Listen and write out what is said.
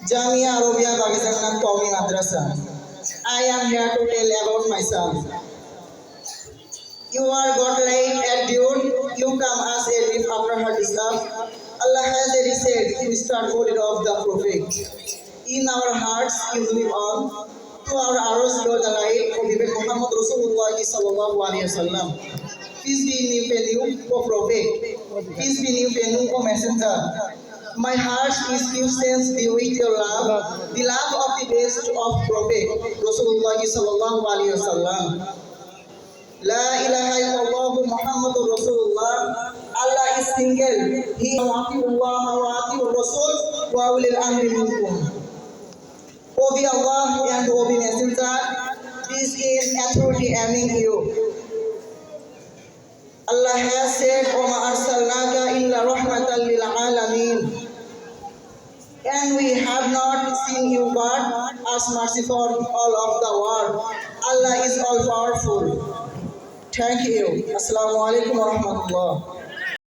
Jamia Arabia Pakistan Qaumi Madrasa. I am here to tell about myself. You are godlike and dude. You come as a leaf after her disturb. Allah has already said you start holding of the Prophet. In our hearts you live on. To our arrows Lord the light of Prophet Muhammad Rasulullah sallallahu alaihi wasallam. Peace be in you, O Prophet. Peace be in you, O Messenger. My heart is filled with your love, the love of the best of Prophet Rasulullah sallallahu alaihi wasallam. La ilaha illallah Muhammadur Rasulullah. Allah is single. He Allah wa atiur Rasul wa ulil amri minkum. Obey Allah and obey Messenger. This is authority aiming you. Allah has said, "Oma arsalnaka illa rahmatan lil alamin." And we have not seen you but as mercy for all of the world. Allah is all powerful. Thank you. Assalamu alaikum wa rahmatullah.